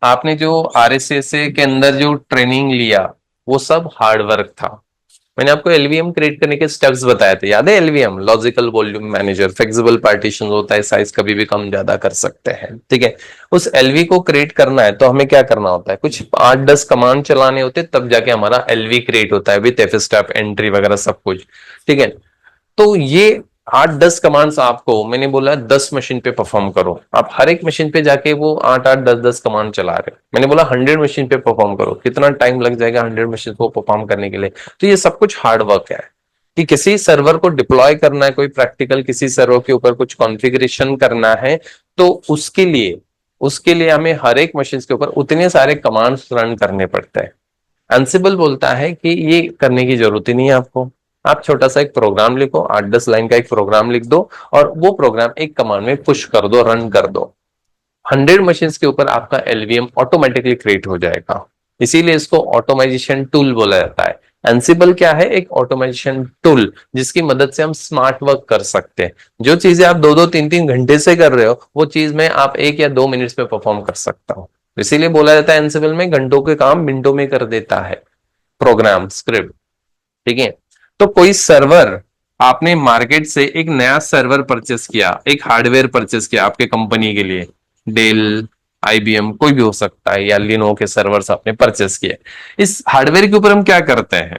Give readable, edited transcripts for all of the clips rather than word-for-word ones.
आपने जो आरएसएसए के अंदर जो ट्रेनिंग लिया वो सब हार्ड वर्क था। मैंने आपको एलवीएम क्रिएट करने के स्टेप्स बताए थे, याद है? LVM logical volume manager, flexible partition होता है, साइज कभी भी कम ज्यादा कर सकते हैं, ठीक है। उस एलवी को क्रिएट करना है तो हमें क्या करना होता है, कुछ 8-10 कमांड चलाने होते हैं, तब जाके हमारा एलवी क्रिएट होता है विथ एफ स्टेप एंट्री वगैरह सब कुछ, ठीक है। तो ये 8-10 कमांड्स आपको मैंने बोला 10 मशीन पे परफॉर्म करो। आप हर एक मशीन पे जाके वो 8-8 10-10 कमांड चला रहे हो। मैंने बोला 100 मशीन पे परफॉर्म करो, कितना टाइम लग जाएगा 100 मशीन को परफॉर्म करने के लिए? तो ये सब कुछ हार्ड वर्क है कि किसी सर्वर को डिप्लॉय करना है, कोई प्रैक्टिकल किसी सर्वर के ऊपर कुछ कॉन्फ़िगरेशन करना है, तो उसके लिए हमें हर एक मशीन के ऊपर उतने सारे कमांड्स रन करने पड़ते हैं। एंसिबल बोलता है कि ये करने की जरूरत ही नहीं है आपको। आप छोटा सा एक प्रोग्राम लिखो, 8-10 लाइन का एक प्रोग्राम लिख दो और वो प्रोग्राम एक कमांड में पुश कर दो, रन कर दो। 100 मशीन के ऊपर आपका एलवीएम ऑटोमेटिकली क्रिएट हो जाएगा। इसीलिए इसको ऑटोमाइजेशन टूल बोला जाता है। एंसिबल क्या है? एक ऑटोमाइजेशन टूल जिसकी मदद से हम स्मार्ट वर्क कर सकते हैं। जो चीजें आप 2-2 3-3 घंटे से कर रहे हो, वो चीज में आप 1 या 2 मिनट्स में परफॉर्म कर सकता हूँ। इसीलिए बोला जाता है एंसिबल में घंटों के काम मिनटों में कर देता है प्रोग्राम स्क्रिप्ट, ठीक है। तो कोई सर्वर, आपने मार्केट से एक नया सर्वर परचेस किया, एक हार्डवेयर परचेस किया आपके कंपनी के लिए, डेल, आईबीएम कोई भी हो सकता है, या लिनो के सर्वर्स आपने परचेस किए। इस हार्डवेयर के ऊपर हम क्या करते हैं?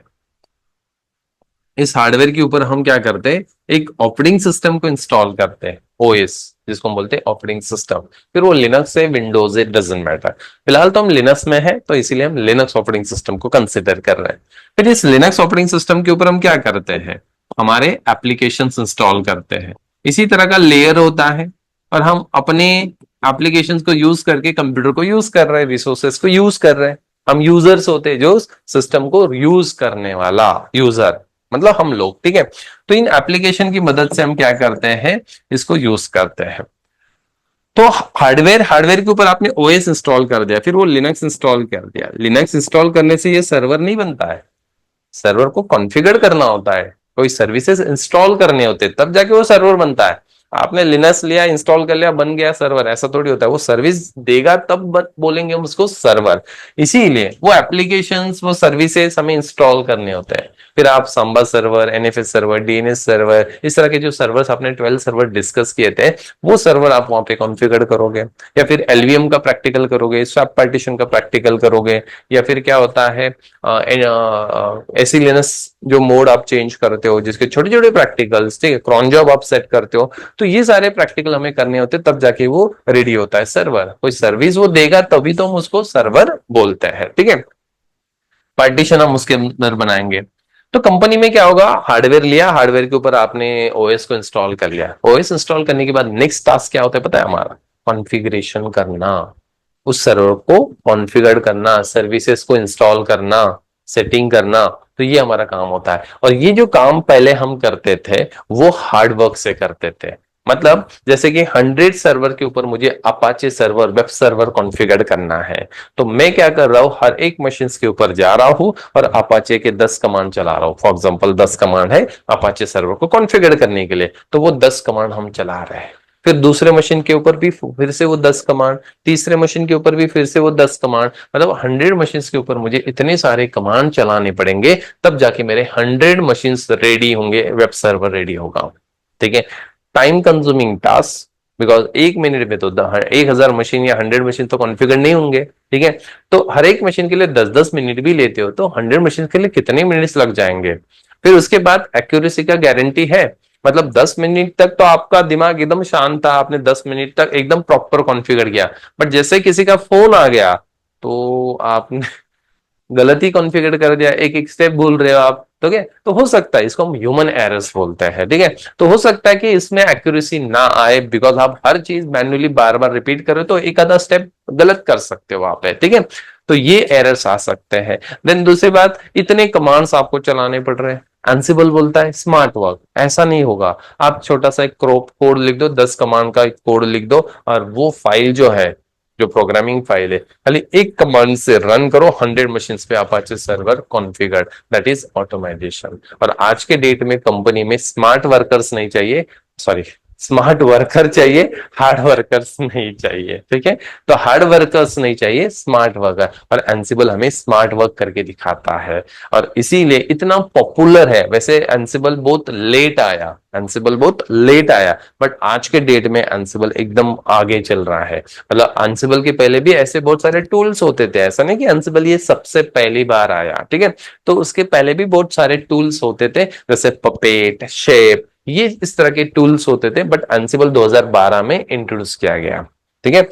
इस हार्डवेयर के ऊपर हम क्या करते हैं, एक ऑपरेटिंग सिस्टम को इंस्टॉल करते हैं, ओएस जिसको हम बोलते हैं ऑपरेटिंग सिस्टम। फिर वो लिनक्स है, विंडोज है, डजेंट मैटर। फिलहाल तो हम लिनक्स में है, तो इसीलिए हम लिनक्स ऑपरेटिंग सिस्टम को कंसिडर कर रहे हैं। फिर इस लिनक्स ऑपरेटिंग सिस्टम के ऊपर हम क्या करते हैं, हमारे एप्लीकेशन इंस्टॉल करते हैं। इसी तरह का लेयर होता है, और हम अपने एप्लीकेशन को यूज करके कंप्यूटर को यूज कर रहे हैं, रिसोर्सेस को यूज कर रहे हैं। हम यूजर्स होते हैं, जो सिस्टम को यूज करने वाला यूजर, मतलब हम लोग, ठीक है। तो इन एप्लीकेशन की मदद से हम क्या करते हैं, इसको यूज करते हैं। तो हार्डवेयर के ऊपर आपने ओएस इंस्टॉल कर दिया, फिर वो लिनक्स इंस्टॉल कर दिया। लिनक्स इंस्टॉल करने से ये सर्वर नहीं बनता है, सर्वर को कॉन्फ़िगर करना होता है, कोई सर्विसेज इंस्टॉल करने होते हैं, तब जाके वो सर्वर बनता है। आपने लिनक्स लिया, इंस्टॉल कर लिया, बन गया सर्वर, ऐसा थोड़ी होता है। वो सर्विस देगा तब बोलेंगे हम उसको सर्वर। इसीलिए वो एप्लीकेशंस, वो सर्विसेज हमें इंस्टॉल करने होते हैं। फिर आप Samba server, NFS server, DNS server, इस तरह के जो सर्वर्स आपने 12 सर्वर डिस्कस किए थे, वो सर्वर आप वहां पे कॉन्फ़िगर करोगे, या फिर एलवीएम का प्रैक्टिकल करोगे, स्वैप पार्टीशन का प्रैक्टिकल करोगे, या फिर क्या होता है एसिलियनस जो मोड आप चेंज करते हो, जिसके छोटे छोटे प्रैक्टिकल्स, ठीक है, क्रॉन जॉब आप सेट करते हो। तो ये सारे प्रैक्टिकल हमें करने होते हैं, तब जाके वो रेडी होता है सर्वर। कोई सर्विस वो देगा तभी तो हम उसको सर्वर बोलते हैं, ठीक है। पार्टीशन हम उसके अंदर बनाएंगे। तो कंपनी में क्या होगा, हार्डवेयर लिया, हार्डवेयर के ऊपर आपने ओएस को इंस्टॉल कर लिया। ओएस इंस्टॉल करने के बाद नेक्स्ट टास्क क्या होता है पता है हमारा? कॉन्फ़िगरेशन करना, उस सर्वर को कॉन्फ़िगर करना, सर्विसेज को इंस्टॉल करना, सेटिंग करना। तो ये हमारा काम होता है। और ये जो काम पहले हम करते थे वो हार्ड वर्क से करते थे। मतलब जैसे कि 100 सर्वर के ऊपर मुझे Apache server, web server configure करना है, तो मैं क्या कर रहा हूं, हर एक मशीन के ऊपर जा रहा हूं और अपाचे के 10 कमांड चला रहा हूं। फॉर एग्जांपल 10 कमांड है अपाचे सर्वर को कॉन्फ़िगर करने के लिए, तो वो 10 कमांड हम चला रहे हैं। फिर दूसरे मशीन के ऊपर भी फिर से वो 10 कमांड, तीसरे मशीन के ऊपर भी फिर से वो 10 कमांड। मतलब 100 मशीन के ऊपर मुझे इतने सारे कमांड चलाने पड़ेंगे, तब जाके मेरे 100 मशीन रेडी होंगे, वेब सर्वर रेडी होगा, ठीक है। Time consuming task, because 1 minute में तो 1000 मशीन या 100 मशीन तो कॉन्फ़िगर नहीं होंगे, ठीक है। तो हर एक मशीन के लिए 10-10 मिनट भी लेते हो तो 100 मशीन के लिए कितने मिनट्स लग जाएंगे? फिर उसके बाद एक्यूरेसी का गारंटी है, मतलब 10 मिनट तक तो आपका दिमाग एकदम शांत था, आपने 10 मिनट तक एकदम प्रॉपर कॉन्फ़िगर किया। बट जैसे किसी का फोन आ गया तो आपने गलत ही कॉन्फ़िगर कर दिया, एक एक स्टेप भूल रहे हो आप, तो क्या, तो हो सकता है, इसको हम ह्यूमन एरर्स बोलते हैं, ठीक है। तो हो सकता है कि इसमें एक्यूरेसी ना आए, बिकॉज आप हर चीज मैन्युअली बार बार रिपीट करो तो एक आधा स्टेप गलत कर सकते हो वहां पे, ठीक है। तो ये एरर्स आ सकते हैं। देन दूसरी बात, इतने कमांड्स आपको चलाने पड़ रहे हैं। एंसिबल बोलता है स्मार्ट वर्क, ऐसा नहीं होगा। आप छोटा सा एक कोड लिख दो, 10 कमांड का एक कोड लिख दो, और वो फाइल जो है, जो प्रोग्रामिंग फाइल है, खाली एक कमांड से रन करो, 100 मशीन पे Apache server configure. That is automisation. और आज के डेट में कंपनी में स्मार्ट वर्कर्स नहीं चाहिए, सॉरी, स्मार्ट वर्कर चाहिए, हार्ड वर्कर्स नहीं चाहिए, ठीक है। तो हार्ड वर्कर्स नहीं चाहिए, स्मार्ट वर्कर, और एंसिबल हमें स्मार्ट वर्क करके दिखाता है, और इसीलिए इतना पॉपुलर है। वैसे एंसिबल बहुत लेट आया, एंसिबल बहुत लेट आया, बट आज के डेट में एंसिबल एकदम आगे चल रहा है। मतलब एंसिबल के पहले भी ऐसे बहुत सारे टूल्स होते थे, ऐसा नहीं कि एंसिबल ये सबसे पहली बार आया, ठीक है। तो उसके पहले भी बहुत सारे टूल्स होते थे, जैसे पपेट, शेप, ये इस तरह के टूल्स होते थे, बट एंसिबल 2012 में इंट्रोड्यूस किया गया, ठीक है।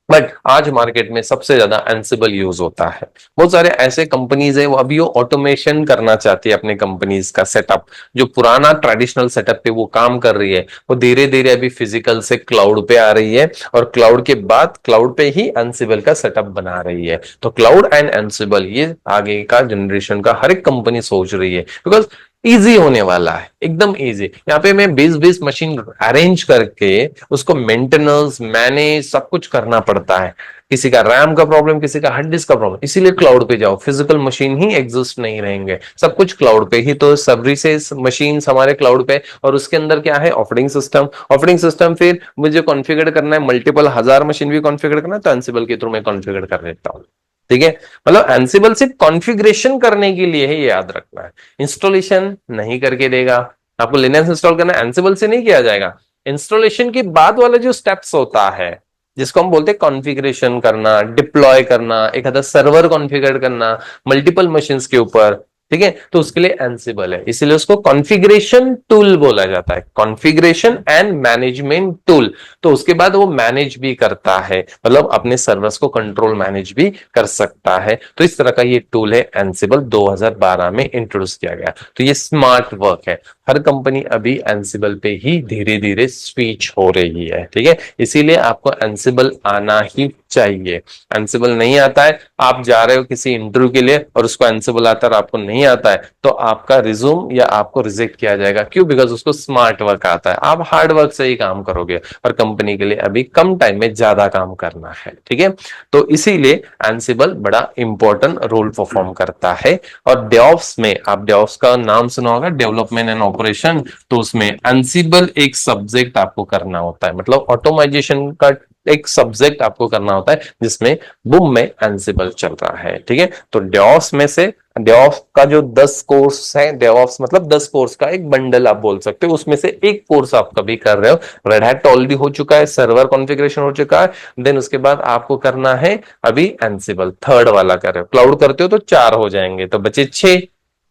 बट आज मार्केट में सबसे ज्यादा एंसिबल यूज होता है। बहुत सारे ऐसे कंपनीज है, वो अभी वो ऑटोमेशन करना चाहती है अपने कंपनीज का सेटअप। जो पुराना ट्रेडिशनल सेटअप पे वो काम कर रही है, वो धीरे धीरे अभी फिजिकल से क्लाउड पे आ रही है, और क्लाउड के बाद क्लाउड पे ही एंसिबल का सेटअप बना रही है। तो क्लाउड एंड एंसिबल ये आगे का जनरेशन का हर एक कंपनी सोच रही है, बिकॉज इजी होने वाला है, एकदम इजी। यहाँ पे मैं 20-20 मशीन अरेंज करके उसको मेंटेनेंस, मैनेज, सब कुछ करना पड़ता है। किसी का रैम का प्रॉब्लम, किसी का हार्ड डिस्क का प्रॉब्लम, इसीलिए क्लाउड पे जाओ। फिजिकल मशीन ही एग्जिस्ट नहीं रहेंगे, सब कुछ क्लाउड पे ही। तो सर्विसेज मशीन हमारे क्लाउड पे, और उसके अंदर क्या है, ऑपरेटिंग सिस्टम। ऑपरेटिंग सिस्टम फिर मुझे कॉन्फ़िगर करना है, मल्टीपल हजार मशीन भी कॉन्फ़िगर करना है, तो एंसिबल के थ्रू मैं कॉन्फ़िगर कर देता हूँ, ठीक है। मतलब एंसिबल सिर्फ कॉन्फ़िगरेशन करने के लिए है, ये याद रखना है। इंस्टॉलेशन नहीं करके देगा। आपको लिनक्स इंस्टॉल करना है, एंसिबल से नहीं किया जाएगा। इंस्टॉलेशन के बाद वाला जो स्टेप्स होता है, जिसको हम बोलते हैं कॉन्फ़िगरेशन करना, डिप्लॉय करना, एक आधा सर्वर कॉन्फ़िगर करना मल्टीपल मशीन्स के ऊपर, ठीक है, तो उसके लिए एंसिबल है। इसीलिए उसको कॉन्फ़िगरेशन टूल बोला जाता है, कॉन्फ़िगरेशन एंड मैनेजमेंट टूल। तो उसके बाद वो मैनेज भी करता है, मतलब अपने सर्वर्स को कंट्रोल मैनेज भी कर सकता है। तो इस तरह का ये टूल है एंसिबल, 2012 में इंट्रोड्यूस किया गया। तो ये स्मार्ट वर्क है। हर कंपनी अभी एंसिबल पे ही धीरे धीरे स्विच हो रही है, ठीक है। इसीलिए आपको एंसिबल आना ही चाहिए। एंसिबल नहीं आता है, आप जा रहे हो किसी इंटरव्यू के लिए और उसको एंसिबल आता है और आपको नहीं आता है, तो आपका रिज्यूम या आपको रिजेक्ट किया जाएगा। क्यों? बिकॉज उसको स्मार्ट वर्क आता है। आप हार्ड वर्क से ही काम करोगे, और कंपनी के लिए अभी कम टाइम में ज्यादा काम करना है, ठीक है। तो इसीलिए एंसिबल बड़ा इंपॉर्टेंट रोल परफॉर्म करता है। और डेवऑप्स में, आप डेवऑप्स का नाम सुना होगा, डेवलपमेंट एंड ऑपरेशन, तो उसमें एंसिबल एक सब्जेक्ट आपको करना होता है, मतलब ऑटोमाइजेशन का एक सब्जेक्ट आपको करना होता है, जिसमें बुम में एंसिबल चल रहा है, ठीक है। तो डेवऑप्स में से, डेवऑप्स का जो 10 कोर्स है, डेवऑप्स मतलब 10 कोर्स का एक बंडल आप बोल सकते हो, उसमें से एक कोर्स आप कभी कर रहे हो। रेड हैट ऑलरेडी हो चुका है, सर्वर कॉन्फ़िगरेशन हो चुका है, देन उसके बाद आपको करना है अभी एंसिबल, थर्ड वाला कर रहे हो। क्लाउड करते हो तो 4 हो जाएंगे, तो बचे 6।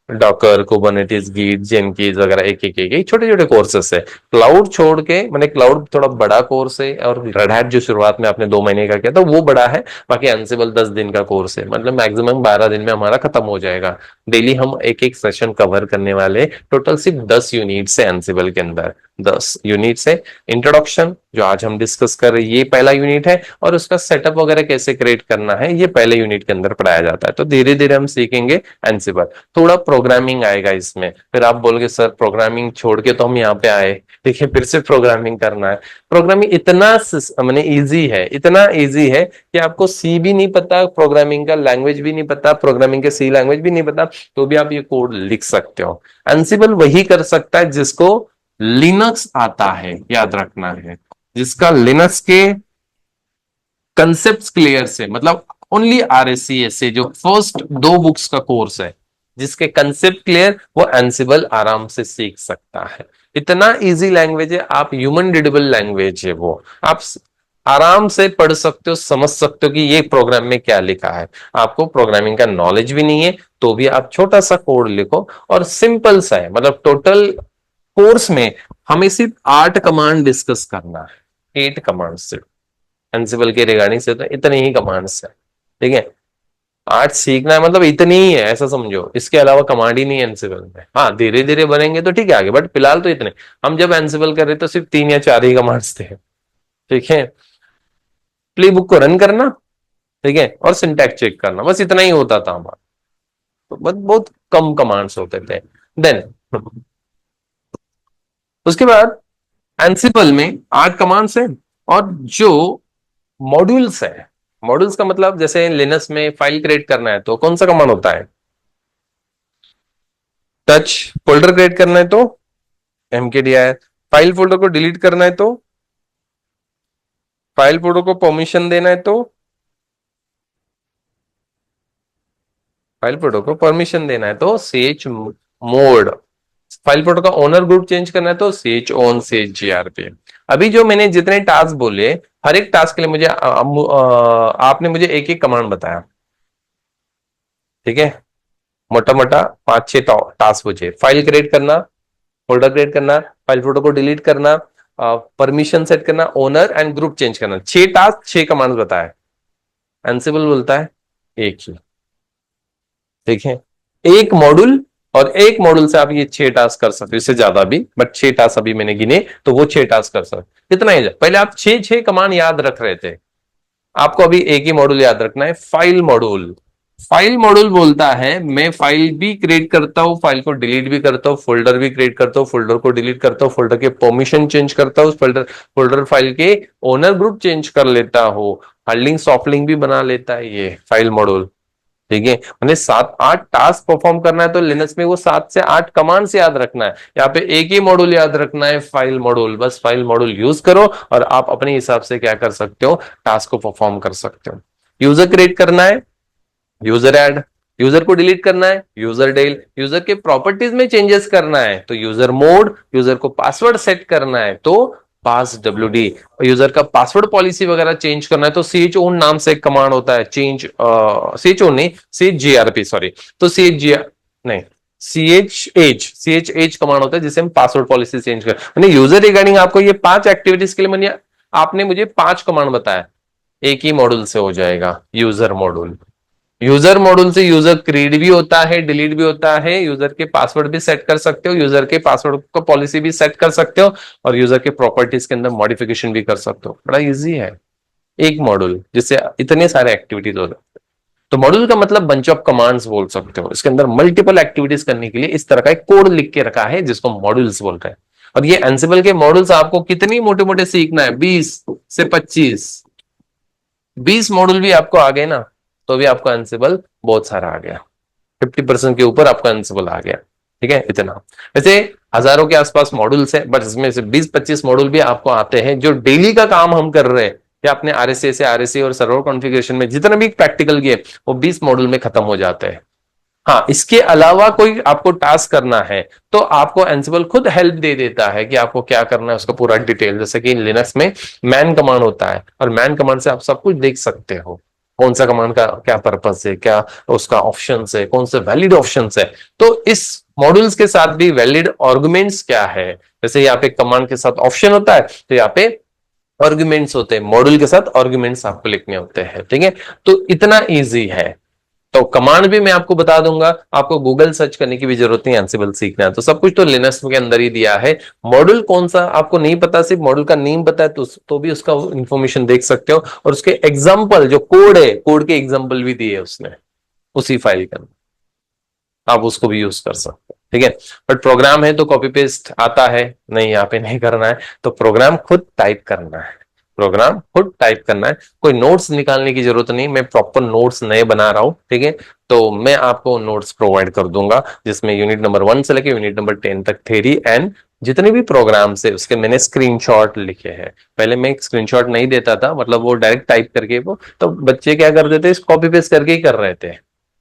डॉकर, कुबरनेटिस, गीट, जेनकिंस वगैरह, एक छोटे छोटे कोर्सेस है। क्लाउड छोड़ के, मैंने क्लाउड थोड़ा बड़ा कोर्स है, और रेड हैट जो शुरुआत में आपने 2 महीने का किया था वो बड़ा है। बाकी एंसिबल 10 दिन का कोर्स है, मतलब मैक्सिमम 12 दिन में हमारा खत्म हो जाएगा। डेली हम एक एक सेशन कवर करने वाले, टोटल सिर्फ 10 यूनिट से एंसिबल के अंदर, 10 यूनिट से। इंट्रोडक्शन जो आज हम डिस्कस कर रहे हैं, ये पहला यूनिट है, और उसका सेटअप वगैरह कैसे क्रिएट करना है, ये पहले यूनिट के अंदर पढ़ाया जाता है। तो धीरे धीरे हम सीखेंगे एंसिबल। थोड़ा प्रोग्रामिंग आएगा इसमें, फिर आप बोलोगे सर प्रोग्रामिंग छोड़ के तो हम यहाँ पे आए, देखिए फिर से प्रोग्रामिंग करना है। प्रोग्रामिंग इतना मैंने इजी है, इतना इजी है कि आपको सी भी नहीं पता, प्रोग्रामिंग का लैंग्वेज भी नहीं पता, प्रोग्रामिंग के सी लैंग्वेज भी नहीं पता, तो भी आप ये कोड लिख सकते हो। एंसिबल वही कर सकता है जिसको लिनक्स आता है, याद रखना है, जिसका लिनक्स के कंसेप्ट क्लियर से, मतलब ओनली आरएससीएस से जो फर्स्ट 2 बुक्स का कोर्स है, जिसके कंसेप्ट क्लियर, वो एंसिबल आराम से सीख सकता है। इतना इजी लैंग्वेज है, आप ह्यूमन रीडेबल लैंग्वेज है वो, आप आराम से पढ़ सकते हो, समझ सकते हो कि ये प्रोग्राम में क्या लिखा है। आपको प्रोग्रामिंग का नॉलेज भी नहीं है, तो भी आप छोटा सा कोड लिखो, और सिंपल सा है। मतलब टोटल कोर्स में हमें सिर्फ 8 कमांड डिस्कस करना है, 8 कमांड सिर्फ एंसिबल के रिगार्डिंग से, तो इतने ही कमांड्स है, ठीक है। 8 सीखना है मतलब इतनी ही है, ऐसा समझो, इसके अलावा कमांड ही नहीं है एंसिबल में। हाँ धीरे धीरे बनेंगे तो ठीक है आगे, बट फिलहाल तो इतने। हम जब एंसिबल कर रहे तो सिर्फ 3 या 4 ही कमांड्स थे, ठीक है। प्ले बुक को रन करना, ठीक है, और सिंटैक्स चेक करना, बस इतना ही होता था हमारा। तो बहुत बहुत कम कमांड्स होते थे। देन उसके बाद एंसिबल में 8 कमांड्स है, और जो मॉड्यूल्स है, मॉड्यूल्स का मतलब जैसे लिनक्स में फाइल क्रिएट करना है तो कौन सा कमांड होता है? टच। फोल्डर क्रिएट करना है तो mkdir। फाइल फोल्डर को डिलीट करना है तो, फाइल फोल्डर को परमिशन देना है तो, फाइल फोल्डर को परमिशन देना है तो ch मोड, फाइल फोल्डर का ओनर ग्रुप चेंज करना है तो ch on ch grp। अभी जो मैंने जितने टास्क बोले, हर एक टास्क के लिए मुझे आपने मुझे एक एक कमांड बताया, ठीक है, मोटा मोटा 5-6 टास्क मुझे, फाइल क्रिएट करना, फोल्डर क्रिएट करना, फाइल फोल्डर को डिलीट करना, परमिशन सेट करना, ओनर एंड ग्रुप चेंज करना, 6 टास्क 6 कमांड बताए। एंसिबल बोलता है एक ही, ठीक है, एक मॉड्यूल, और एक मॉड्यूल से आप ये 6 टास्क कर सकते हो, इससे ज्यादा भी, बट 6 टास्क अभी मैंने गिने तो वो 6 टास्क कर सकते। कितना ही, पहले आप 6 कमांड याद रख रहे थे, आपको अभी एक ही मॉड्यूल याद रखना है, फाइल मॉड्यूल। फाइल मॉड्यूल बोलता है मैं फाइल भी क्रिएट करता हूं, फाइल को डिलीट भी करता हूं, फोल्डर भी क्रिएट करता हूं, फोल्डर को डिलीट करता हूं, फोल्डर के परमिशन चेंज करता हूं, फोल्डर फाइल के ओनर ग्रुप चेंज कर लेता हूं, हार्ड लिंक सॉफ्ट लिंक भी बना लेता है ये फाइल मॉड्यूल, ठीक है। मैंने 7-8 टास्क परफॉर्म करना है तो लिनक्स में वो 7 से 8 कमांड से याद रखना है। यहाँ पे एक ही मॉड्यूल याद रखना है, फाइल मॉड्यूल, बस फाइल मॉड्यूल यूज करो और आप अपने हिसाब से क्या कर सकते हो, टास्क को परफॉर्म कर सकते हो। यूजर क्रिएट करना है, यूजर ऐड, यूजर को डिलीट करना है, यूजर डेल, यूजर के प्रॉपर्टीज में चेंजेस करना है तो यूजर मोड, यूजर को पासवर्ड सेट करना है तो पास डब्ल्यूडी, यूजर का पासवर्ड पॉलिसी वगैरह चेंज करना है तो ch own नाम से एक कमांड होता है, चेंज ch own नहीं, chgrp सॉरी, तो ch नहीं, ch कमांड होता है जिसे हम पासवर्ड पॉलिसी चेंज कर, मैंने यूजर रिगार्डिंग आपको ये 5 एक्टिविटीज के लिए मैंने, आपने मुझे 5 कमांड बताया, एक ही मॉड्यूल से हो जाएगा, यूजर मॉड्यूल। यूजर मॉड्यूल से यूजर क्रिएट भी होता है, डिलीट भी होता है, यूजर के पासवर्ड भी सेट कर सकते हो, यूजर के पासवर्ड को पॉलिसी भी सेट कर सकते हो, और यूजर के प्रॉपर्टीज के अंदर मॉडिफिकेशन भी कर सकते हो। बड़ा इजी है एक मॉड्यूल जिससे इतने सारे एक्टिविटीज हो जाते हैं। तो मॉड्यूल का मतलब बंच ऑफ कमांड्स बोल सकते हो, इसके अंदर मल्टीपल एक्टिविटीज करने के लिए इस तरह का एक कोड लिख के रखा है जिसको मॉड्यूल्स बोल रहे हैं। और ये एंसिबल के मॉड्यूल्स आपको कितनी मोटे मोटे सीखना है, 20 से 25, 20 मॉड्यूल भी आपको आ गए ना तो भी आपको एंसिबल बहुत सारा आ गया, 50% के ऊपर आपका एंसिबल आ गया, ठीक है। इतना वैसे हजारों के आसपास मॉड्यूल्स है, बट इसमें से 20-25 मॉड्यूल भी आपको आते हैं जो डेली का काम हम कर रहे हैं, या अपने आरएसए से आरएसए और सर्वर कॉन्फ़िगरेशन में जितना भी प्रैक्टिकल किए वो 20 मॉड्यूल में खत्म हो जाते हैं। हाँ, इसके अलावा कोई आपको टास्क करना है तो आपको एंसिबल खुद हेल्प दे देता है कि आपको क्या करना है, उसका पूरा डिटेल, जैसे कि लिनक्स में मैन कमांड होता है और मैन कमांड से आप सब कुछ देख सकते हो, कौन सा कमांड का क्या पर्पस है, क्या उसका ऑप्शन है, कौन से वैलिड ऑप्शन है। तो इस मॉड्यूल्स के साथ भी वैलिड आर्गुमेंट्स क्या है, जैसे यहाँ पे कमांड के साथ ऑप्शन होता है तो यहाँ पे आर्गुमेंट्स होते हैं, मॉड्यूल के साथ आर्गुमेंट्स आपको लिखने होते हैं, ठीक है। तो इतना इजी है। तो कमांड भी मैं आपको बता दूंगा, आपको गूगल सर्च करने की भी जरूरत नहीं, एंसिबल सीखना है तो सब कुछ तो लिनक्स के अंदर ही दिया है। मॉड्यूल कौन सा आपको नहीं पता, सिर्फ मॉड्यूल का नेम पता है तो भी उसका इंफॉर्मेशन देख सकते हो, और उसके एग्जाम्पल जो कोड है, कोड के एग्जाम्पल भी दिए उसने उसी फाइल के अंदर, आप उसको भी यूज कर सकते हो, ठीक है। बट प्रोग्राम है तो कॉपी पेस्ट आता है नहीं, यहाँ पे नहीं करना है, तो प्रोग्राम खुद टाइप करना है, प्रोग्राम खुद टाइप करना है, कोई नोट्स निकालने की जरूरत नहीं, मैं प्रॉपर नोट्स नए बना रहा हूं, ठीक है। तो मैं आपको नोट्स प्रोवाइड कर दूंगा जिसमें यूनिट नंबर 1 से लेकर यूनिट नंबर 10 तक थ्योरी एंड जितने भी प्रोग्राम से उसके मैंने स्क्रीनशॉट लिखे हैं। पहले मैं स्क्रीनशॉट नहीं देता था, मतलब वो डायरेक्ट टाइप करके, वो तो बच्चे क्या करते थे, कॉपी पेस्ट करके ही कर रहे थे,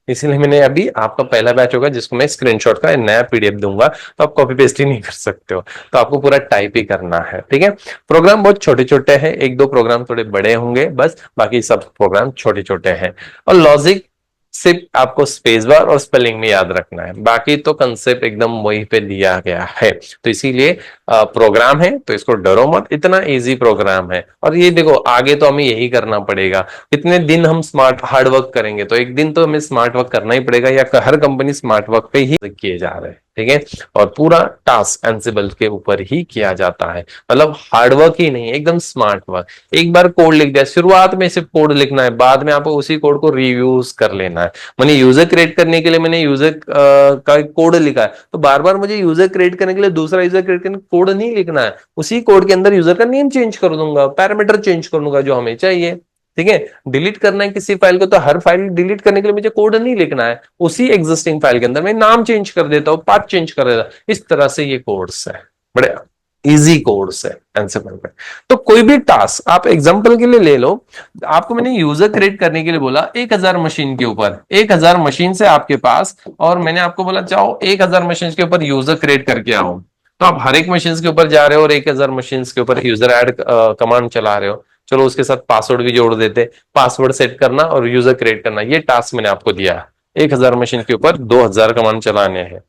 इसीलिए मैंने अभी आपका पहला बैच होगा जिसको मैं स्क्रीनशॉट का नया पीडीएफ दूंगा, तो आप कॉपी पेस्ट ही नहीं कर सकते हो, तो आपको पूरा टाइप ही करना है, ठीक है। प्रोग्राम बहुत छोटे छोटे हैं, एक दो प्रोग्राम थोड़े बड़े होंगे बस, बाकी सब प्रोग्राम छोटे छोटे हैं। और लॉजिक सिर्फ आपको स्पेस बार और स्पेलिंग में याद रखना है, बाकी तो कंसेप्ट एकदम वहीं पे दिया गया है। तो इसीलिए प्रोग्राम है तो इसको डरो मत, इतना इजी प्रोग्राम है। और ये देखो आगे तो हमें यही करना पड़ेगा, कितने दिन हम स्मार्ट हार्ड वर्क करेंगे, तो एक दिन तो हमें स्मार्ट वर्क करना ही पड़ेगा, या हर कंपनी स्मार्ट वर्क पे ही किए जा रहे हैं, ठीक है। और पूरा टास्क एंसिबल के ऊपर ही किया जाता है, मतलब हार्ड वर्क ही नहीं, एकदम स्मार्ट वर्क। एक बार कोड लिख दिया, शुरुआत में सिर्फ कोड लिखना है, बाद में आपको उसी कोड को रिव्यूज कर लेना है। मैंने यूजर क्रिएट करने के लिए मैंने यूजर का कोड लिखा है, तो बार बार मुझे यूजर क्रिएट करने के लिए दूसरा यूजर क्रिएट करने कोड नहीं लिखना है, उसी कोड के अंदर यूजर का नेम चेंज कर दूंगा, पैरामीटर चेंज कर दूंगा जो हमें चाहिए, ठीक है। डिलीट करना है किसी फाइल को तो हर फाइल डिलीट करने के लिए मुझे कोड नहीं लिखना है, उसी एग्जिस्टिंग फाइल के अंदर मैं नाम चेंज कर देता हूं, पाथ चेंज कर देता हूं, इस तरह से ये कोड्स है। बढ़िया, इजी कोर्स है एंसिबल में। तो कोई भी टास्क आप एग्जांपल के लिए ले लो, आपको मैंने यूजर क्रिएट करने के लिए बोला 1000 मशीन के ऊपर, 1000 मशीन से आपके पास, और मैंने आपको बोला जाओ 1000 मशीन के ऊपर यूजर क्रिएट करके आओ। तो आप हर एक मशीन के ऊपर जा रहे हो और 1000 मशीन के ऊपर यूजर ऐड कमांड चला रहे हो। चलो उसके साथ पासवर्ड भी जोड़ देते, पासवर्ड सेट करना और यूजर क्रिएट करना, ये टास्क मैंने आपको दिया। 1000 मशीन के ऊपर 2000 कमांड चलाने हैं।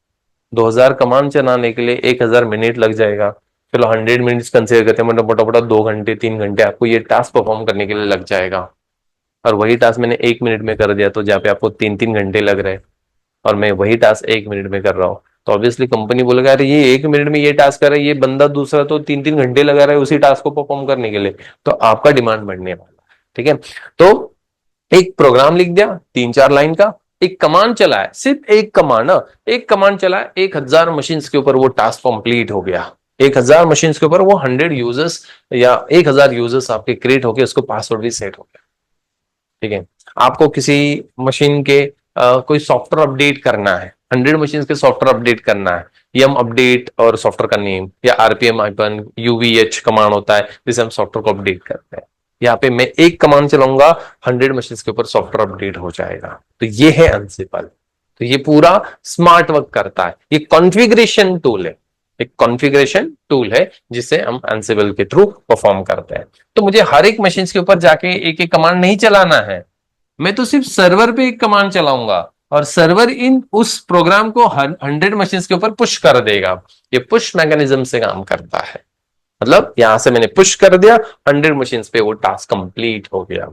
2000 कमांड चलाने के लिए 1000 मिनट लग जाएगा। चलो 100 मिनट्स कंसिडर करते हैं, मतलब मोटा मोटा 2 घंटे 3 घंटे आपको ये टास्क परफॉर्म करने के लिए लग जाएगा। और वही टास्क मैंने 1 मिनट में कर दिया, तो जहाँ पे आपको 3 3 घंटे लग रहे हैं और मैं वही टास्क 1 मिनट में कर रहा हूँ, तो ऑब्वियसली कंपनी बोलेगा अरे ये 1 मिनट में ये टास्क कर रहा है, ये बंदा दूसरा तो 3 3 घंटे लगा रहा है उसी टास्क को परफॉर्म करने के लिए। तो आपका डिमांड बढ़ने वाला है। ठीक है, तो एक प्रोग्राम लिख दिया 3 4 लाइन का, एक कमांड चला है, सिर्फ एक कमांड, एक कमांड चला है, 1000 मशीन के ऊपर वो टास्क कंप्लीट हो गया। 1000 मशीन के ऊपर वो 100 यूजर्स या 1000 यूजर्स आपके क्रिएट होके उसको पासवर्ड भी सेट हो गया। ठीक है, आपको किसी मशीन के कोई सॉफ्टवेयर अपडेट करना है, 100 मशीन के सॉफ्टवेयर अपडेट करना है, यम अपडेट और सॉफ्टवेयर का नेम, या आरपीएम आइकन यूवीएच कमांड होता है जिसे हम सॉफ्टवेयर को अपडेट करते हैं। यहाँ पे मैं एक कमांड चलाऊंगा, 100 मशीन के ऊपर सॉफ्टवेयर अपडेट हो जाएगा। तो ये है अनसिपल। तो ये पूरा स्मार्ट वर्क करता है, ये कॉन्फ़िगरेशन टूल है, एक कॉन्फ़िगरेशन टूल है जिसे हम एंसिबल के थ्रू परफॉर्म करते हैं। तो मुझे हर एक मशीन के ऊपर जाके एक एक कमांड नहीं चलाना है, मैं तो सिर्फ सर्वर पे एक कमांड चलाऊंगा और सर्वर इन उस प्रोग्राम को 100 मशीन के ऊपर पुश कर देगा। ये पुश मैकेनिज्म से काम करता है, मतलब यहां से मैंने पुश कर दिया, 100 मशीन पे वो टास्क कंप्लीट हो गया।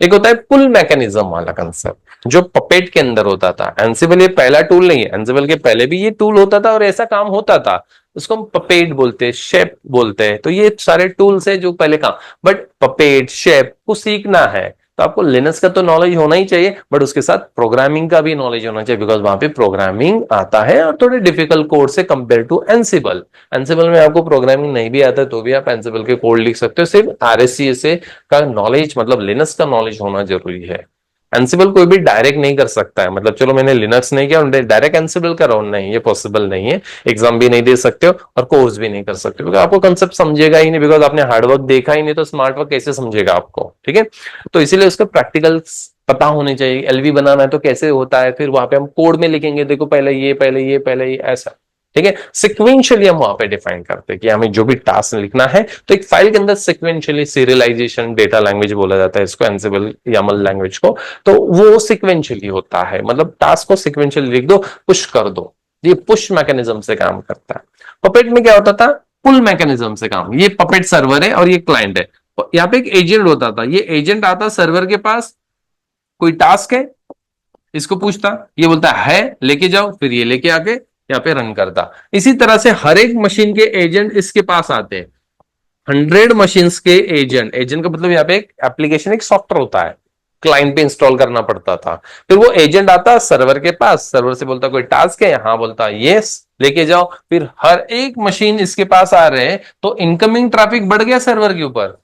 एक होता है पुल मैकेनिज्म वाला कंसेप्ट जो पपेट के अंदर होता था। एंसिबल ये पहला टूल नहीं है, एंसिबल के पहले भी ये टूल होता था और ऐसा काम होता था, उसको हम पपेट बोलते हैं, शेप बोलते हैं। तो ये सारे टूल्स है जो पहले काम, बट पपेट शेप को सीखना है तो आपको लिनक्स का तो नॉलेज होना ही चाहिए, बट उसके साथ प्रोग्रामिंग का भी नॉलेज होना चाहिए, बिकॉज वहां पे प्रोग्रामिंग आता है और थोड़े डिफिकल्ट कोड से कंपेयर टू एंसिबल। एंसिबल में आपको प्रोग्रामिंग नहीं भी आता है तो भी आप एंसिबल के कोड लिख सकते हो, सिर्फ आरएससीएस का नॉलेज मतलब लिनक्स का नॉलेज होना जरूरी है। एंसिबल कोई भी डायरेक्ट नहीं कर सकता है, मतलब चलो मैंने लिनक्स नहीं किया डायरेक्ट एंसिबल कर रहा हूं, नहीं, ये पॉसिबल नहीं है। एग्जाम भी नहीं दे सकते हो और कोर्स भी नहीं कर सकते हो, आपको कंसेप्ट समझेगा ही नहीं, बिकॉज आपने हार्डवर्क देखा ही नहीं, तो स्मार्ट वर्क कैसे समझेगा आपको। ठीक है, तो इसीलिए उसका प्रैक्टिकल पता होने चाहिए। एलवी बनाना है तो कैसे होता है, फिर वहां पे हम कोड में लिखेंगे, देखो पहले ये पहले ये पहले ये, ऐसा। ठीक है, सिक्वेंशियली हम वहां पे डिफाइन करते हैं कि हमें जो भी टास्क लिखना है, तो एक फाइल के अंदर सिक्वेंशियली सीरियलाइजेशन डेटा लैंग्वेज बोला जाता है इसको, एंसिबल यामल लैंग्वेज को। तो वो सिक्वेंशियली होता है, मतलब टास्क को सिक्वेंशियली लिख दो, पुश कर दो, ये पुश मैकेनिज्म से काम करता है। पपेट में क्या होता था, पुल मैकेनिज्म से काम। ये पपेट सर्वर है और ये क्लाइंट है, यहाँ पे एक एजेंट होता था, ये एजेंट आता सर्वर के पास, कोई टास्क है, इसको पूछता, ये बोलता है लेके जाओ, फिर ये लेके आके यहाँ पे रन करता। इसी तरह से हर एक मशीन के एजेंट इसके पास आते हैं, 100 मशीन के एजेंट, एजेंट का मतलब यहाँ पे एक एप्लीकेशन एक सॉफ्टवेयर होता है, क्लाइंट पे इंस्टॉल करना पड़ता था। फिर वो एजेंट आता सर्वर के पास, सर्वर से बोलता कोई टास्क है, हाँ बोलता यस लेके जाओ, फिर हर एक मशीन इसके पास आ रहे हैं, तो इनकमिंग ट्रैफिक बढ़ गया सर्वर के ऊपर,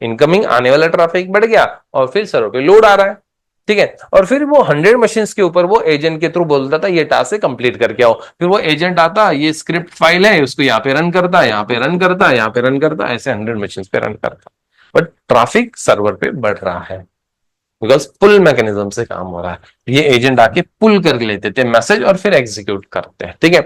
इनकमिंग आने वाला ट्रैफिक बढ़ गया और फिर सर्वर पे लोड आ रहा है। ठीक है, और फिर वो 100 मशीन के ऊपर वो एजेंट के थ्रू बोलता था ये टास्क कंप्लीट करके आओ, फिर वो एजेंट आता, ये स्क्रिप्ट फाइल है उसको यहाँ पे रन करता, यहाँ पे रन करता, यहाँ पे रन करता, ऐसे 100 मशीन पे रन करता, बट ट्रैफिक सर्वर पे बढ़ रहा है बिकॉज पुल मैकेनिज्म से काम हो रहा है। ये एजेंट आके पुल कर लेते थे मैसेज और फिर एग्जीक्यूट करते हैं। ठीक है,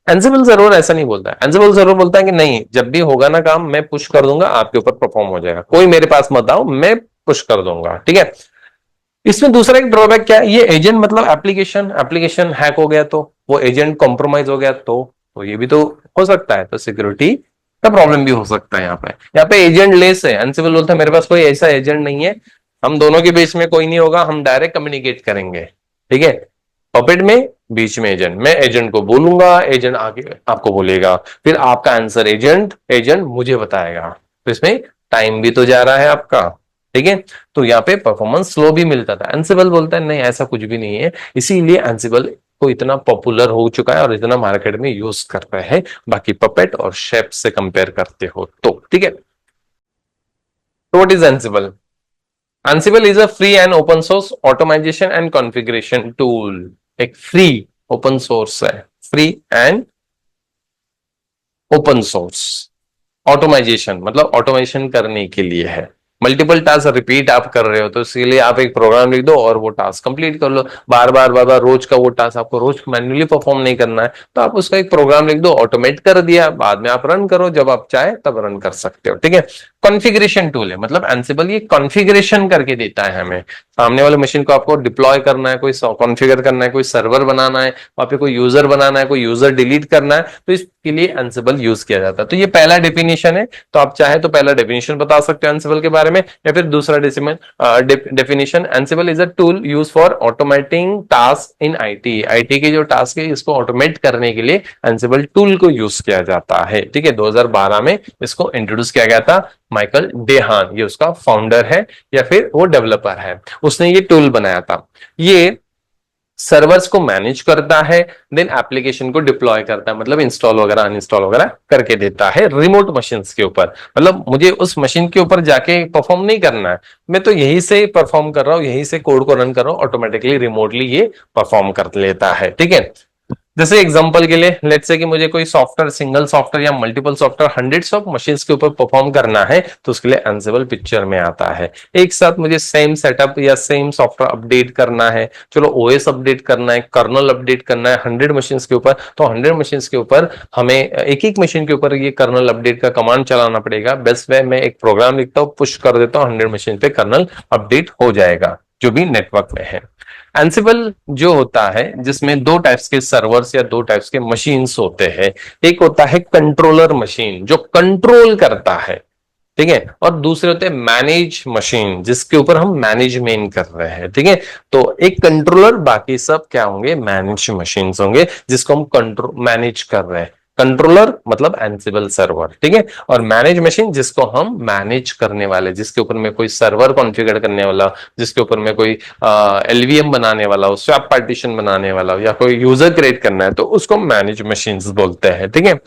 एंसिबल सर्वर ऐसा नहीं बोलता है, एंसिबल सर्वर बोलता है कि नहीं, जब भी होगा ना काम मैं पुश कर दूंगा, आपके ऊपर परफॉर्म हो जाएगा, कोई मेरे पास मत आओ, मैं पुश कर दूंगा। ठीक है, इसमें दूसरा एक ड्रॉबैक क्या है, ये एजेंट मतलब एप्लीकेशन हैक हो गया तो, वो एजेंट कॉम्प्रोमाइज हो गया तो ये भी तो हो सकता है, तो सिक्योरिटी का प्रॉब्लम भी हो सकता है। यहाँ पे एजेंट लेस है, एंसिबल बोलता है मेरे पास कोई ऐसा एजेंट नहीं है, हम दोनों के बीच में कोई नहीं होगा, हम डायरेक्ट कम्युनिकेट करेंगे। ठीक है, पपेट में बीच में एजेंट, मैं एजेंट को बोलूंगा, एजेंट आगे आपको बोलेगा, फिर आपका आंसर एजेंट एजेंट मुझे बताएगा, तो इसमें टाइम भी तो जा रहा है आपका। ठीक है, तो यहाँ पे परफॉर्मेंस स्लो भी मिलता था। एंसिबल बोलता है नहीं ऐसा कुछ भी नहीं है, इसीलिए एंसिबल को इतना पॉपुलर हो चुका है और इतना मार्केट में यूज कर रहे हैं, बाकी पपेट और शेप से कंपेयर करते हो तो। ठीक है, तो what is Ansible? Ansible is a free and open source automation and configuration tool. एक फ्री ओपन सोर्स है, free and open source. Automisation मतलब ऑटोमेशन करने के लिए है। मल्टीपल टास्क रिपीट आप कर रहे हो तो इसके लिए आप एक प्रोग्राम लिख दो और वो टास्क कंप्लीट कर लो। बार बार रोज का वो टास्क आपको रोज मैन्युअली परफॉर्म नहीं करना है, तो आप उसका एक प्रोग्राम लिख दो, ऑटोमेट कर दिया, बाद में आप रन करो, जब आप चाहे तब रन कर सकते हो। ठीक है। कॉन्फ़िगरेशन टूल है, मतलब एंसिबल ये कॉन्फ़िगरेशन करके देता है हमें। सामने वाले मशीन को आपको डिप्लॉय करना है, कोई कॉन्फ़िगर करना है, कोई सर्वर बनाना है, वहां पे कोई यूजर बनाना है, कोई यूजर डिलीट करना है, तो इसके लिए एंसिबल यूज किया जाता है। तो ये पहला डेफिनेशन है। तो आप चाहे तो पहला डेफिनेशन बता सकते हो एंसिबल के बारे में, या फिर दूसरा definition, Ansible is a tool use for automating task in IT. IT के जो टास्क है इसको ऑटोमेट करने के लिए एंसिबल टूल को यूज किया जाता है। ठीक है। 2012 में इसको इंट्रोड्यूस किया गया था। माइकल डेहान ये उसका फाउंडर है या फिर वो डेवलपर है, उसने ये टूल बनाया था। ये सर्वर्स को मैनेज करता है, देन एप्लीकेशन को डिप्लॉय करता है, मतलब इंस्टॉल वगैरह अनइंस्टॉल वगैरह करके देता है रिमोट मशीन के ऊपर। मतलब मुझे उस मशीन के ऊपर जाके परफॉर्म नहीं करना है, मैं तो यहीं से परफॉर्म कर रहा हूं, यहीं से कोड को रन कर रहा हूं, ऑटोमेटिकली रिमोटली ये परफॉर्म कर लेता है। ठीक है। जैसे एग्जांपल के लिए लेट्स से कि मुझे कोई सॉफ्टवेयर, सिंगल सॉफ्टवेयर या multiple software hundreds of machines के ऊपर परफॉर्म करना है, तो उसके लिए एंसिबल पिक्चर में आता है। एक साथ मुझे सेम सेटअप या सेम सॉफ्टवेयर अपडेट करना है, चलो ओएस अपडेट करना है, कर्नल अपडेट करना है 100 मशीन्स के ऊपर, तो 100 मशीन्स के ऊपर हमें एक एक मशीन के ऊपर ये कर्नल अपडेट का कमांड चलाना पड़ेगा। बेस्ट वे मैं एक प्रोग्राम लिखता हूँ, पुश कर देता हूँ, 100 मशीन पे कर्नल अपडेट हो जाएगा जो भी नेटवर्क में है। एंसिबल जो होता है जिसमें दो टाइप्स के सर्वर्स या दो टाइप्स के मशीन्स होते हैं। एक होता है कंट्रोलर मशीन जो कंट्रोल करता है, ठीक है, और दूसरे होते हैं मैनेज मशीन जिसके ऊपर हम मैनेजमेंट कर रहे हैं। ठीक है। तो एक कंट्रोलर, बाकी सब क्या होंगे, मैनेज मशीन्स होंगे जिसको हम कंट्रोल मैनेज कर रहे हैं। कंट्रोलर मतलब एंसिबल सर्वर, ठीक है, और मैनेज मशीन जिसको हम मैनेज करने वाले, जिसके ऊपर में कोई सर्वर कॉन्फ़िगर करने वाला, जिसके ऊपर में कोई एलवीएम बनाने वाला हो, स्वैप पार्टीशन बनाने वाला हो, या कोई यूजर क्रिएट करना है, तो उसको मैनेज मशीन्स बोलते हैं। ठीक है।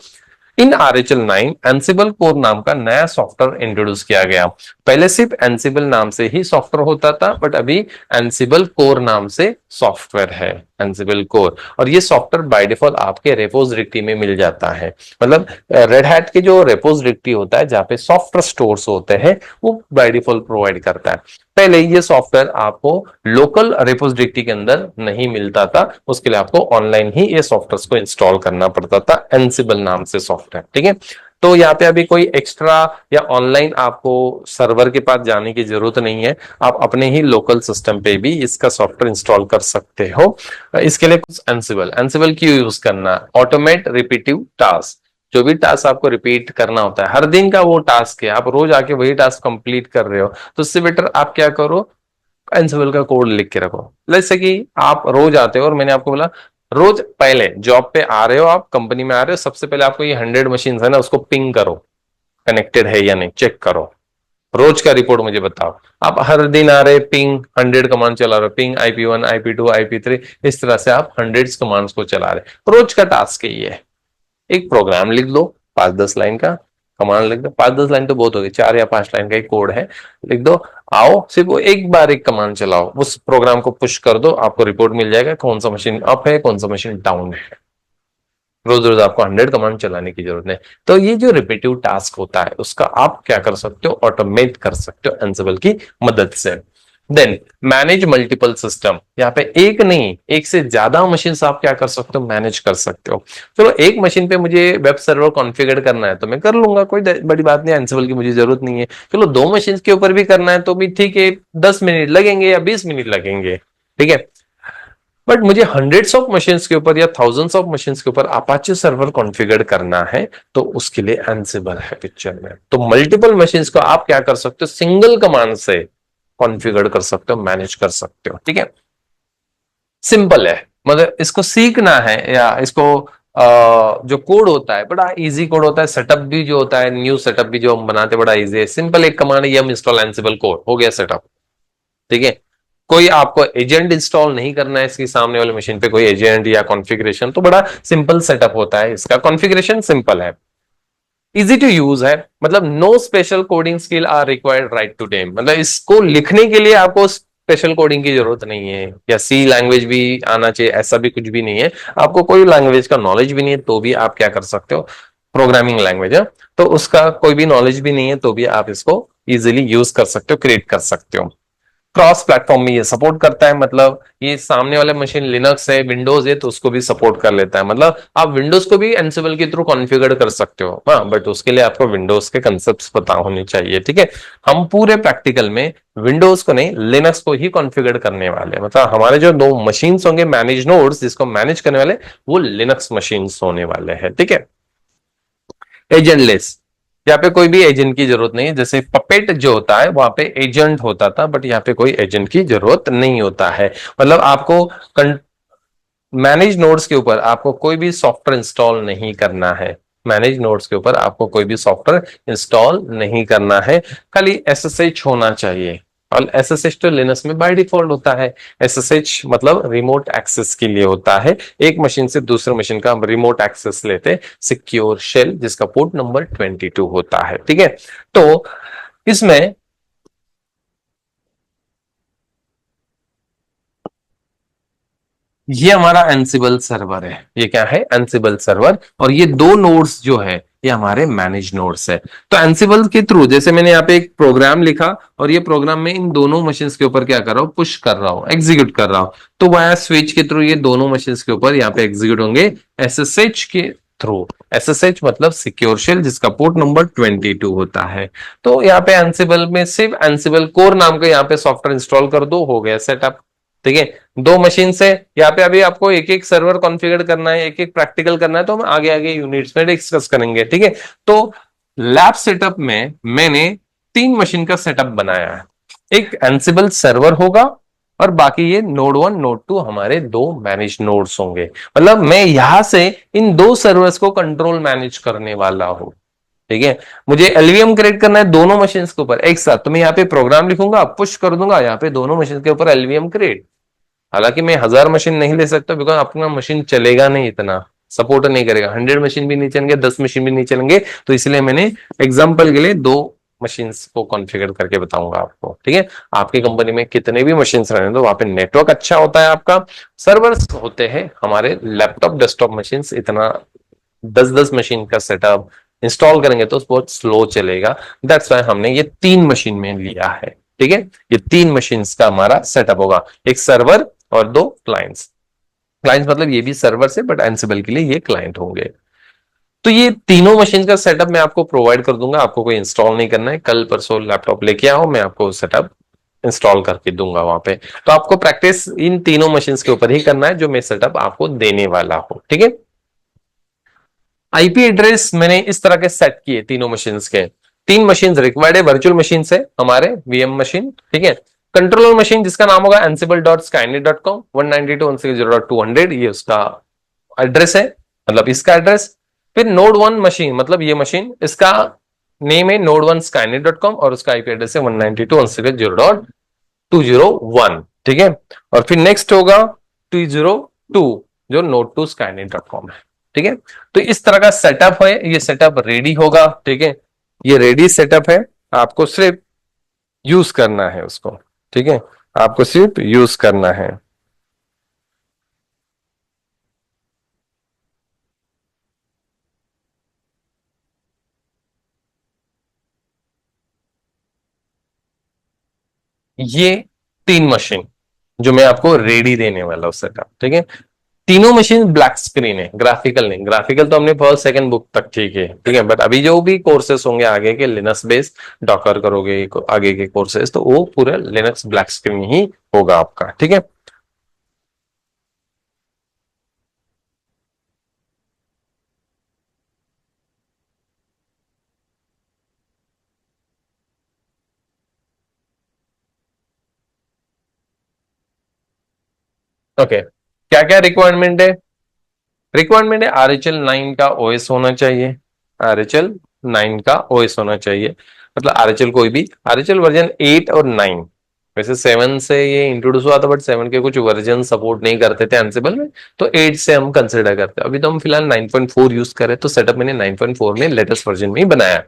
इन RHL9 एंसिबल कोर नाम का नया सॉफ्टवेयर इंट्रोड्यूस किया गया। पहले सिर्फ एंसिबल नाम से ही सॉफ्टवेयर होता था, बट अभी एंसिबल कोर नाम से सॉफ्टवेयर है, एंसिबल कोर। और ये सॉफ्टवेयर बाय डिफॉल्ट आपके रेपोजिटरी में मिल जाता है। मतलब रेड हैट के जो रेपोजिटरी होता है जहां पे सॉफ्टवेयर स्टोर्स होते हैं, वो बाय डिफॉल्ट प्रोवाइड करता है। पहले ये सॉफ्टवेयर आपको लोकल रेपोजिटरी के अंदर नहीं मिलता था, उसके लिए आपको ऑनलाइन ही ये सॉफ्टवेयर को इंस्टॉल करना पड़ता था, एंसिबल नाम से सॉफ्टवेयर। ठीक है। तो यहाँ पे अभी कोई एक्स्ट्रा या ऑनलाइन आपको सर्वर के पास जाने की जरूरत नहीं है, आप अपने ही लोकल सिस्टम पे भी इसका सॉफ्टवेयर इंस्टॉल कर सकते हो। इसके लिए कुछ एंसिबल एंसिबल क्यों यूज करना, ऑटोमेट रिपीटिव टास्क। जो भी टास्क आपको रिपीट करना होता है, हर दिन का वो टास्क है, आप रोज आके वही टास्क कंप्लीट कर रहे हो, तो उससे बेटर आप क्या करो, एंसिबल का कोड लिख के रखो। जैसे कि आप रोज आते हो और मैंने आपको बोला रोज पहले जॉब पे आ रहे हो, आप कंपनी में आ रहे हो, सबसे पहले आपको ये 100 मशीन है ना उसको पिंग करो, कनेक्टेड है या नहीं चेक करो, रोज का रिपोर्ट मुझे बताओ। आप हर दिन आ रहे पिंग 100 कमांड चला रहे हो, पिंग IP1 IP2 IP3, इस तरह से आप 100 कमांड्स को चला रहे, रोज का टास्क है ये। एक प्रोग्राम लिख लो 5-10 लाइन का, कमांड लिख दो, 5-10 लाइन तो बहुत होगी, 4 या 5 लाइन का एक कोड है, लिख दो। आओ सिर्फ वो एक बार एक कमांड चलाओ, उस प्रोग्राम को पुश कर दो, आपको रिपोर्ट मिल जाएगा कौन सा मशीन अप है कौन सा मशीन डाउन है। रोज रोज आपको 100 कमांड चलाने की जरूरत नहीं। तो ये जो रिपीटिव टास्क होता है उसका आप क्या कर सकते हो, ऑटोमेट कर सकते हो एंसिबल की मदद से। देन मैनेज मल्टीपल सिस्टम, यहाँ पे एक नहीं एक से ज्यादा मशीन आप क्या कर सकते हो, मैनेज कर सकते हो। चलो एक मशीन पे मुझे वेब सर्वर कॉन्फ़िगर करना है तो मैं कर लूंगा, कोई बड़ी बात नहीं, एंसिबल की मुझे जरूरत नहीं है। चलो 2 मशीन के ऊपर भी करना है तो भी ठीक है, 10 मिनट लगेंगे या 20 मिनट लगेंगे। ठीक है। बट मुझे हंड्रेड्स ऑफ मशीन्स के ऊपर या थाउजेंड्स ऑफ मशीन्स के ऊपर अपाचे सर्वर कॉन्फ़िगर करना है, तो उसके लिए एंसिबल है पिक्चर में। तो मल्टीपल मशीन्स को आप क्या कर सकते हो, सिंगल कमांड से कॉन्फ़िगर कर सकते हो, मैनेज कर सकते हो। ठीक है। सिंपल है, मतलब इसको सीखना है या इसको जो कोड होता है बड़ा इजी कोड होता है, सेटअप भी जो होता है, न्यू सेटअप भी जो हम बनाते हैं बड़ा इजी है, सिंपल एक कमांड है yum इंस्टॉल एंसिबल कोड, हो गया सेटअप। ठीक है। कोई आपको एजेंट इंस्टॉल नहीं करना है इसकी सामने वाले मशीन पे, कोई एजेंट या कॉन्फ़िगरेशन, तो बड़ा सिंपल सेटअप होता है, इसका कॉन्फ़िगरेशन सिंपल है, इजी टू यूज है, मतलब no special coding skill are required right to time. मतलब इसको लिखने के लिए आपको स्पेशल कोडिंग की जरूरत नहीं है, या सी लैंग्वेज भी आना चाहिए ऐसा भी कुछ भी नहीं है, आपको कोई लैंग्वेज का नॉलेज भी नहीं है तो भी आप क्या कर सकते हो, प्रोग्रामिंग लैंग्वेज है, तो उसका कोई भी नॉलेज भी नहीं है तो भी आप इसको इजीली यूज कर सकते हो, क्रिएट कर सकते हो। क्रॉस प्लेटफॉर्म में ये सपोर्ट करता है, मतलब ये सामने वाले मशीन लिनक्स है, विंडोज है, तो उसको भी सपोर्ट कर लेता है। मतलब आप विंडोज को भी एंसिबल के थ्रू कॉन्फ़िगर कर सकते हो, हाँ, बट उसके लिए आपको विंडोज के कंसेप्ट पता होने चाहिए, ठीक है। हम पूरे प्रैक्टिकल में विंडोज को नहीं, लिनक्स को ही कॉन्फ़िगर करने वाले हैं। मतलब हमारे जो दो मशीन होंगे मैनेज नोड्स, जिसको मैनेज करने वाले, वो लिनक्स मशीन होने वाले हैं, ठीक है। एजेंटलेस, यहाँ पे कोई भी एजेंट की जरूरत नहीं है। जैसे पपेट जो होता है वहां पे एजेंट होता था, बट यहाँ पे कोई एजेंट की जरूरत नहीं होता है। मतलब आपको मैनेज नोड्स के ऊपर आपको कोई भी सॉफ्टवेयर इंस्टॉल नहीं करना है। मैनेज नोड्स के ऊपर आपको कोई भी सॉफ्टवेयर इंस्टॉल नहीं करना है, खाली एसएसएच होना चाहिए। और एसएसएच तो लिनक्स में बाय डिफॉल्ट होता है। एसएसएच मतलब रिमोट एक्सेस के लिए होता है, एक मशीन से दूसरे मशीन का हम रिमोट एक्सेस लेते, सिक्योर शेल जिसका पोर्ट नंबर 22 होता है, ठीक है। तो इसमें ये हमारा एंसिबल सर्वर है। ये क्या है? Ansible server. और ये दो नोड्स जो है ये हमारे मैनेज नोड्स है। तो एंसिबल के थ्रू जैसे मैंने यहाँ पे एक प्रोग्राम लिखा, और ये प्रोग्राम में इन दोनों मशीन्स के ऊपर क्या कर रहा हूं? पुश कर रहा हूं, एग्जीक्यूट कर रहा हूं। तो वाया स्विच के थ्रू ये दोनों मशीन्स के ऊपर यहाँ पे एग्जीक्यूट होंगे एसएसएच के थ्रू। एसएसएच मतलब सिक्योर शेल जिसका पोर्ट नंबर 22 होता है। तो यहाँ पे एंसिबल में सिर्फ एंसिबल कोर नाम का यहाँ पे सॉफ्टवेयर इंस्टॉल कर दो, हो गया सेटअप, ठीक है। दो मशीन से यहाँ पे अभी आपको एक एक सर्वर कॉन्फ़िगर करना है, एक एक प्रैक्टिकल करना है, तो हम आगे आगे यूनिट्स में डिस्कस करेंगे, ठीक है। तो लैब सेटअप में मैंने तीन मशीन का सेटअप बनाया है। एक एंसिबल सर्वर होगा, और बाकी ये नोड 1 नोड 2 हमारे दो मैनेज नोड्स होंगे। मतलब मैं यहां से इन दो सर्वर्स को कंट्रोल मैनेज करने वाला हूं, ठीक है। मुझे एलवीएम क्रिएट करना है दोनों मशीन के ऊपर एक साथ, तो मैं यहाँ पे प्रोग्राम लिखूंगा, पुश कर दूंगा यहाँ पे दोनों मशीन के ऊपर एलवीएम क्रिएट। हालांकि मैं 1000 मशीन नहीं ले सकता, बिकॉज अपना मशीन चलेगा नहीं, इतना सपोर्ट नहीं करेगा। 100 मशीन भी नहीं चलेंगे, 10 मशीन भी नहीं चलेंगे। तो इसलिए मैंने एग्जाम्पल के लिए दो मशीन को कॉन्फ़िगर करके बताऊंगा आपको, ठीक है। आपकी कंपनी में कितने भी मशीन रहने दो, वहां पे नेटवर्क अच्छा होता है आपका, सर्वर्स होते हैं हमारे लैपटॉप डेस्कटॉप मशीन, इतना 10-10 मशीन का सेटअप इंस्टॉल करेंगे तो बहुत स्लो चलेगा। दैट्स वाई हमने ये तीन मशीन में लिया है, ठीक है। ये तीन मशीन का हमारा सेटअप होगा, एक सर्वर और दो क्लाइंट्स। क्लाइंट्स मतलब ये भी सर्वर से, बट एंसिबल के लिए ये क्लाइंट होंगे। तो ये तीनों मशीन का सेटअप मैं आपको प्रोवाइड कर दूंगा, आपको कोई इंस्टॉल नहीं करना है। कल परसों लैपटॉप लेके आओ, मैं आपको सेटअप इंस्टॉल करके दूंगा वहां पे। तो आपको प्रैक्टिस इन तीनों मशीन के ऊपर ही करना है जो मैं सेटअप आपको देने वाला हूं, ठीक है। आईपी एड्रेस मैंने इस तरह के सेट किए तीनों मशीन्स के। तीन मशीन रिक्वायर्ड है, वर्चुअल मशीन है हमारे, वीएम मशीन, ठीक है। कंट्रोलर मशीन जिसका नाम होगा ansible.skynet.com 192.168.200, ये उसका एड्रेस है, मतलब इसका एड्रेस। फिर नोड 1 मशीन मतलब ये मशीन, इसका नेम है node1skynet.com, और उसका आईपी एड्रेस है 192.168.0.201, ठीक है। और फिर नेक्स्ट होगा 202 जो node2skynet.com है, ठीक है। तो इस तरह का सेटअप है, ये सेटअप रेडी होगा, ठीक है। ये रेडी सेटअप है, आपको सिर्फ यूज करना है उसको, ठीक है। आपको सिर्फ यूज करना है। ये तीन मशीन जो मैं आपको रेडी देने वाला हूं सेटअप, ठीक है। तीनों मशीन ब्लैक स्क्रीन है, ग्राफिकल नहीं। ग्राफिकल तो हमने फर्स्ट सेकंड बुक तक ठीक है, ठीक है। बट अभी जो भी कोर्सेस होंगे आगे के लिनक्स बेस्ड डॉकर करोगे आगे के कोर्सेस, तो वो पूरा लिनक्स ब्लैक स्क्रीन ही होगा आपका, ठीक है। ओके, क्या क्या रिक्वायरमेंट है? रिक्वायरमेंट है RHL 9 का ओएस होना चाहिए। RHL 9 का ओएस होना चाहिए, मतलब RHL कोई भी, RHL वर्जन 8 और 9। वैसे 7 से ये इंट्रोड्यूस हुआ था, बट 7 के कुछ वर्जन सपोर्ट नहीं करते थे एंसिबल में, तो 8 से हम कंसिडर करते हैं। अभी तो हम फिलहाल 9.4 यूज करें, तो सेटअप मैंने 9.4 में लेटेस्ट वर्जन में ही बनाया।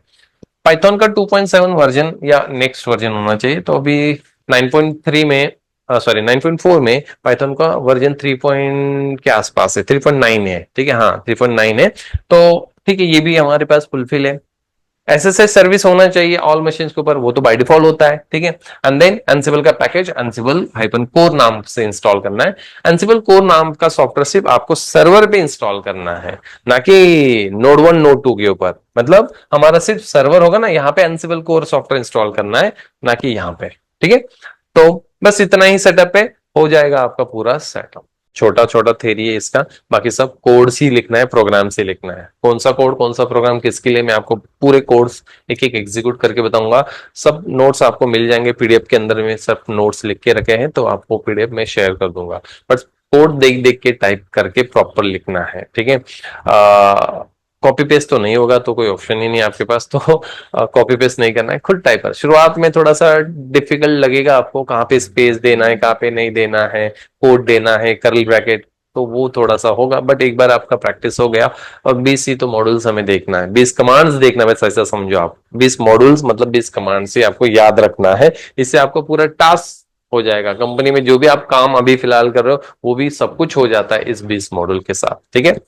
पाइथन का 2.7 वर्जन या नेक्स्ट वर्जन होना चाहिए। तो अभी 9.3 में, सॉरी 9.4 में पाइथन का वर्जन 3 पॉइंट के आसपास है, 3.9 है, ठीक है। हाँ 3.9 है। तो ठीक है, ये भी हमारे पास फुलफिल है। एसएसएच सर्विस होना चाहिए ऑल मशीन्स के ऊपर, वो तो बाय डिफॉल्ट होता है, ठीक है। एंड देन एंसिबल का पैकेज एंसिबल हाइपन कोर नाम से इंस्टॉल करना है। एंसिबल कोर नाम का सॉफ्टवेयर सिर्फ आपको सर्वर पे इंस्टॉल करना है, ना कि नोड 1 नोड 2 के ऊपर। मतलब हमारा सिर्फ सर्वर होगा ना, यहाँ पे एंसिबल कोर सॉफ्टवेयर इंस्टॉल करना है, ना कि यहाँ पे, ठीक है। तो बस इतना ही सेटअप है, हो जाएगा आपका पूरा सेटअप। छोटा छोटा थेरी है इसका, बाकी सब कोड्स ही लिखना है, प्रोग्राम से लिखना है। कौन सा कोड कौन सा प्रोग्राम किसके लिए, मैं आपको पूरे कोड्स एक एक एग्जीक्यूट करके बताऊंगा। सब नोट्स आपको मिल जाएंगे पीडीएफ के अंदर में, सब नोट्स लिख के रखे हैं, तो आपको पीडीएफ में शेयर कर दूंगा। बट कोड देख देख के टाइप करके प्रॉपर लिखना है, ठीक है। कॉपी पेस्ट तो नहीं होगा, तो कोई ऑप्शन ही नहीं आपके पास, तो कॉपी पेस्ट नहीं करना है, खुद टाइप कर। शुरुआत में थोड़ा सा डिफिकल्ट लगेगा आपको, कहाँ पे स्पेस देना है, कहाँ पे नहीं देना है, कोड देना है, कर्ली ब्रैकेट, तो वो थोड़ा सा होगा। बट एक बार आपका प्रैक्टिस हो गया, और 20 ही तो मॉड्यूल्स हमें देखना है, 20 कमांड्स देखना है, बस ऐसा समझो आप। 20 मॉड्यूल्स मतलब 20 कमांड से आपको याद रखना है। इससे आपको पूरा टास्क हो जाएगा, कंपनी में जो भी आप काम अभी फिलहाल कर रहे हो वो भी सब कुछ हो जाता है इस 20 मॉड्यूल के साथ, ठीक है।